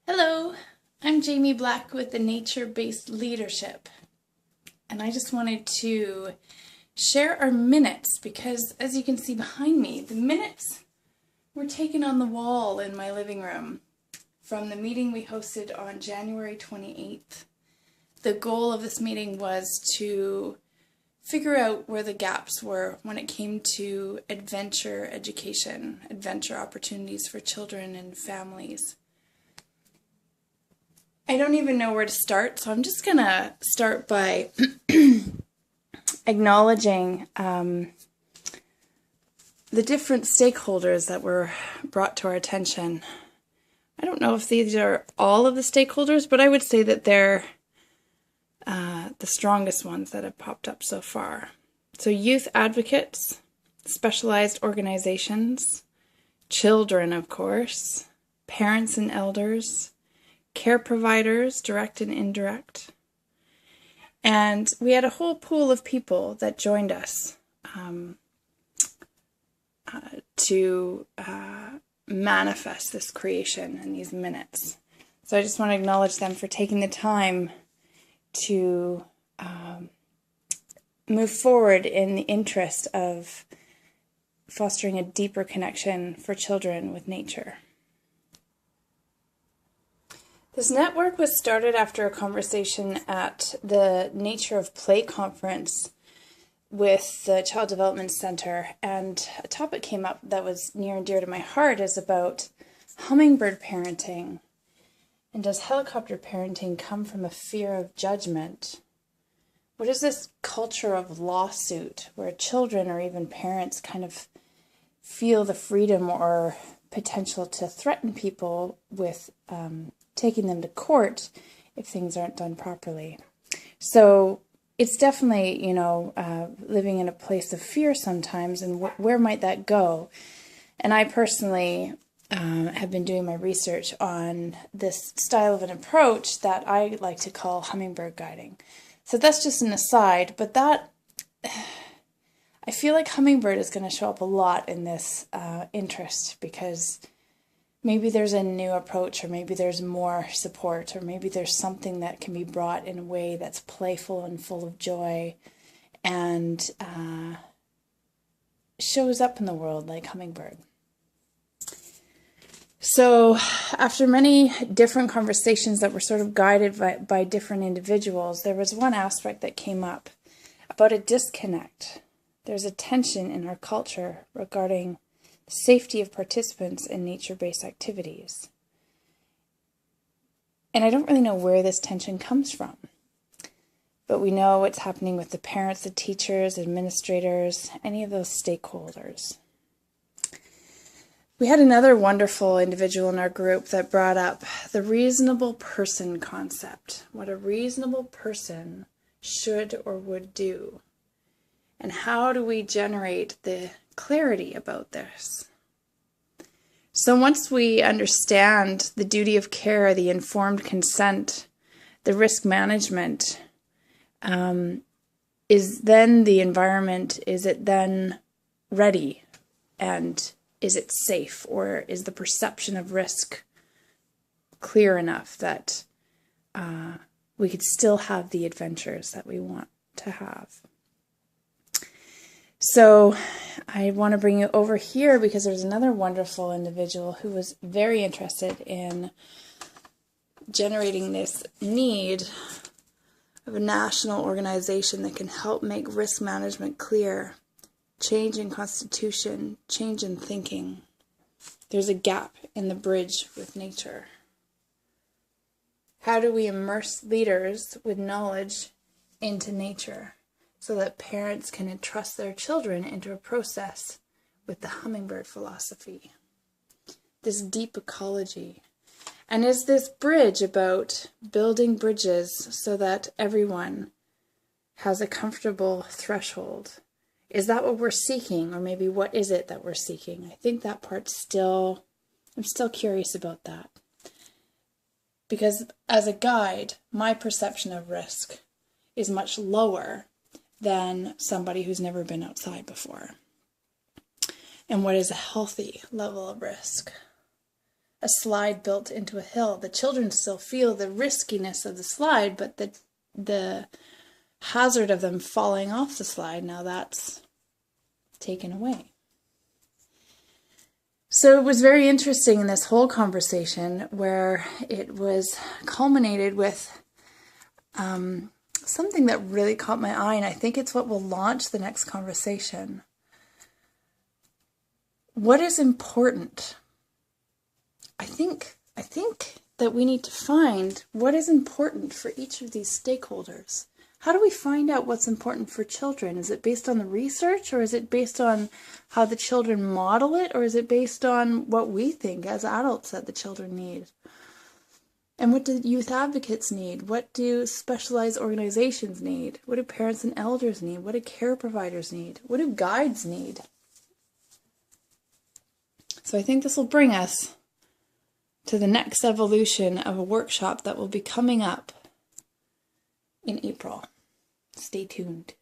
Hello, I'm Jamie Black with the Nature-Based Leadership, and I just wanted to share our minutes because, as you can see behind me, the minutes were taken on the wall in my living room from the meeting we hosted on January 28th. The goal of this meeting was to figure out where the gaps were when it came to adventure education, adventure opportunities for children and families. I don't even know where to start, so I'm just going to start by acknowledging the different stakeholders that were brought to our attention. I don't know if these are all of the stakeholders, but I would say that they're the strongest ones that have popped up so far. So youth advocates, specialized organizations, children, of course, parents and elders, care providers, direct and indirect. And we had a whole pool of people that joined us to manifest this creation in these minutes. So I just want to acknowledge them for taking the time to move forward in the interest of fostering a deeper connection for children with nature. This network was started after a conversation at the Nature of Play conference with the Child Development Center, and a topic came up that was near and dear to my heart is about hummingbird parenting. And does helicopter parenting come from a fear of judgment? What is this culture of lawsuit where children or even parents kind of feel the freedom or potential to threaten people with taking them to court if things aren't done properly? So it's definitely, living in a place of fear sometimes, and where might that go? And I personally have been doing my research on this style of an approach that I like to call hummingbird guiding. So that's just an aside, but that I feel like hummingbird is going to show up a lot in this interest, because maybe there's a new approach, or maybe there's more support, or maybe there's something that can be brought in a way that's playful and full of joy and shows up in the world like hummingbird. So after many different conversations that were sort of guided by different individuals, there was one aspect that came up about a disconnect. There's a tension in our culture regarding the safety of participants in nature-based activities. And I don't really know where this tension comes from, but we know what's happening with the parents, the teachers, administrators, any of those stakeholders. We had another wonderful individual in our group that brought up the reasonable person concept, what a reasonable person should or would do. And how do we generate the clarity about this? So once we understand the duty of care, the informed consent, the risk management, is then the environment, is it then ready, and is it safe, or is the perception of risk clear enough that we could still have the adventures that we want to have? So I want to bring you over here because there's another wonderful individual who was very interested in generating this need of a national organization that can help make risk management clear. Change in constitution, change in thinking. There's a gap in the bridge with nature. How do we immerse leaders with knowledge into nature so that parents can entrust their children into a process with the hummingbird philosophy? This deep ecology. And is this bridge about building bridges so that everyone has a comfortable threshold? Is that what we're seeking? Or maybe what is it that we're seeking? I think that part's I'm still curious about that. Because as a guide, my perception of risk is much lower than somebody who's never been outside before. And what is a healthy level of risk? a slide built into a hill. The children still feel the riskiness of the slide, but the hazard of them falling off the slide, now that's taken away. So it was very interesting in this whole conversation where it was culminated with something that really caught my eye, and I think it's what will launch the next conversation. What is important? I think that we need to find what is important for each of these stakeholders. How do we find out what's important for children? Is it based on the research, or is it based on how the children model it, or is it based on what we think as adults that the children need? And what do youth advocates need? What do specialized organizations need? What do parents and elders need? What do care providers need? What do guides need? So I think this will bring us to the next evolution of a workshop that will be coming up in April. Stay tuned.